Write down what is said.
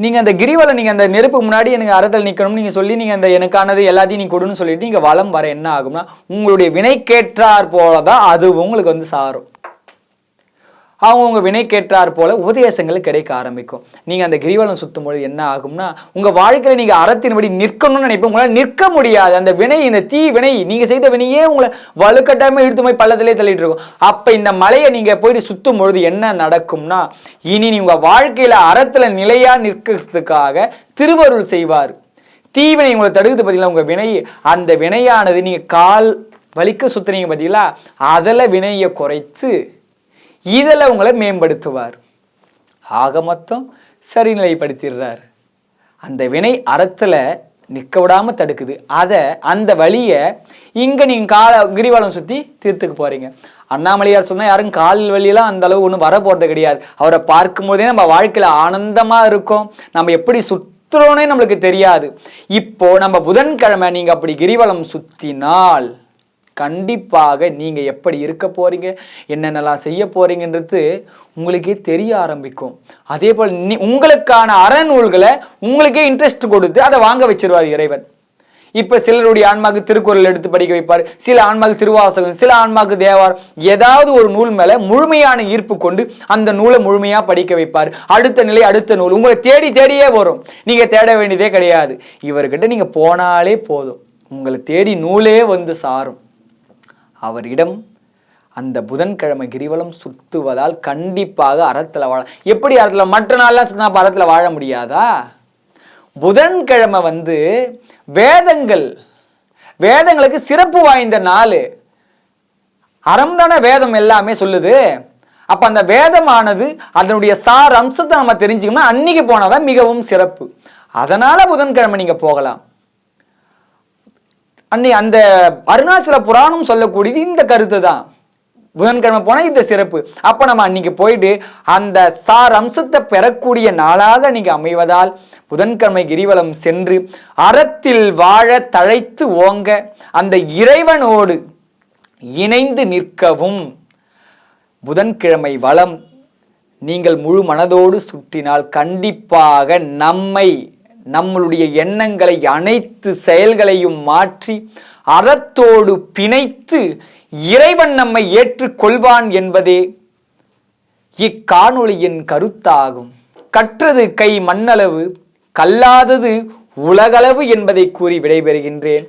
நீங்க அந்த கிரிவலம் நீங்க அந்த நெருப்புக்கு முன்னாடி எனக்கு அறத்தில் நிக்கணும்னு நீங்க சொல்லி நீங்க அந்த எனக்கானது எல்லாத்தையும் நீங்க கொடுன்னு சொல்லிட்டு நீங்க வலம் வர என்ன ஆகும்னா உங்களுடைய வினைக்கேற்றார் போலதான் அது உங்களுக்கு வந்து சாரும். அவங்க வினைக்கேற்றார் போல உபதேசங்கள் கிடைக்க ஆரம்பிக்கும். நீங்க அந்த கிரிவலம் சுத்தும் பொழுது என்ன ஆகும்னா உங்க வாழ்க்கையில நீங்க அறத்தின்படி நிற்கணும்னு நினைப்போம். உங்களால நிற்க முடியாது. அந்த வினை, இந்த தீ வினை, நீங்க செய்த வினையே உங்களை வலுக்கட்டாயமா இழுத்து போய் பள்ளத்திலே தள்ளிட்டு இருக்கும். அப்ப இந்த மலையை நீங்க போயிட்டு சுத்தும் பொழுது என்ன நடக்கும்னா இனி உங்க வாழ்க்கையில அறத்துல நிலையா நிற்கிறதுக்காக திருவருள் செய்வார். தீவினை உங்களை தடுக்குது பார்த்தீங்களா, உங்க வினை, அந்த வினையானது நீங்க கால் வலிக்க சுத்துறீங்க பார்த்தீங்களா, அதில் வினையை குறைத்து இதில் உங்களை மேம்படுத்துவார். ஆக மொத்தம் சரிநிலைப்படுத்திடுறார். அந்த வினை அறத்தில் நிற்க விடாமல் தடுக்குது. அதை அந்த வழியை இங்கே நீங்கள் கிரிவலம் சுற்றி தீர்த்துக்கு போகிறீங்க. அண்ணாமலையார் சொன்னால் யாரும் கால் வழியெல்லாம் அந்த அளவு ஒன்றும் வர போகிறது கிடையாது. அவரை பார்க்கும்போதே நம்ம வாழ்க்கையில் ஆனந்தமாக இருக்கும். நம்ம எப்படி சுற்றுறோன்னே நம்மளுக்கு தெரியாது. இப்போ நம்ம புதன்கிழமை நீங்கள் அப்படி கிரிவலம் சுற்றினால் கண்டிப்பாக நீங்க எப்படி இருக்க போறீங்க, என்னென்னலாம் செய்ய போறீங்கன்றது உங்களுக்கே தெரிய ஆரம்பிக்கும். அதே போல் உங்களுக்கான அறநூல்களை உங்களுக்கே இன்ட்ரெஸ்ட் கொடுத்து அதை வாங்க வச்சிருவார் இறைவன். இப்ப சிலருடைய ஆன்மாக்கு திருக்குறள் எடுத்து படிக்க வைப்பார், சில ஆன்மாக்கு திருவாசகம், சில ஆன்மாக்கு தேவார், ஏதாவது ஒரு நூல் மேல முழுமையான ஈர்ப்பு கொண்டு அந்த நூலை முழுமையா படிக்க வைப்பார். அடுத்த நிலை அடுத்த நூல் உங்களை தேடி தேடியே வரும். நீங்க தேட வேண்டியதே கிடையாது. இவர்கிட்ட நீங்க போனாலே போதும், உங்களை தேடி நூலே வந்து சாரும். அவரிடம் அந்த புதன்கிழமை கிரிவலம் சுத்துவதால் கண்டிப்பாக அறத்தில் வாழ. எப்படி அறத்தில் மற்ற நாள்லாம் சுத்தினா அறத்தில் வாழ முடியாதா? புதன்கிழமை வந்து வேதங்களுக்கு சிறப்பு வாய்ந்த நாள். அறம் தானே வேதம் எல்லாமே சொல்லுது. அப்ப அந்த வேதமானது அதனுடைய சார் அம்சத்தை நம்ம தெரிஞ்சுக்கணும். அன்னைக்கு போனாதான் மிகவும் சிறப்பு. அதனால புதன்கிழமை நீங்க போகலாம். அந்த அருணாச்சல புராணம் சொல்லக்கூடியது இந்த கருத்து தான். புதன்கிழமை போனா இந்த சிறப்பு. அப்ப நம்ம அன்னைக்கு போயிட்டு அந்த சார் அம்சத்தை பெறக்கூடிய நாளாக நீங்க அமைவதால் புதன்கிழமை கிரிவலம் சென்று அறத்தில் வாழ தழைத்து ஓங்க அந்த இறைவனோடு இணைந்து நிற்கவும் புதன்கிழமை வளம் நீங்கள் முழு மனதோடு சுற்றினால் கண்டிப்பாக நம்மளுடைய எண்ணங்களை அனைத்து செயல்களையும் மாற்றி அறத்தோடு பிணைத்து இறைவன் நம்மை ஏற்றுக்கொள்வான் என்பதே இக்காணொளியின் கருத்தாகும். கற்றது கை மண்ணளவு, கல்லாதது உலகளவு என்பதை கூறி விடைபெறுகின்றேன்.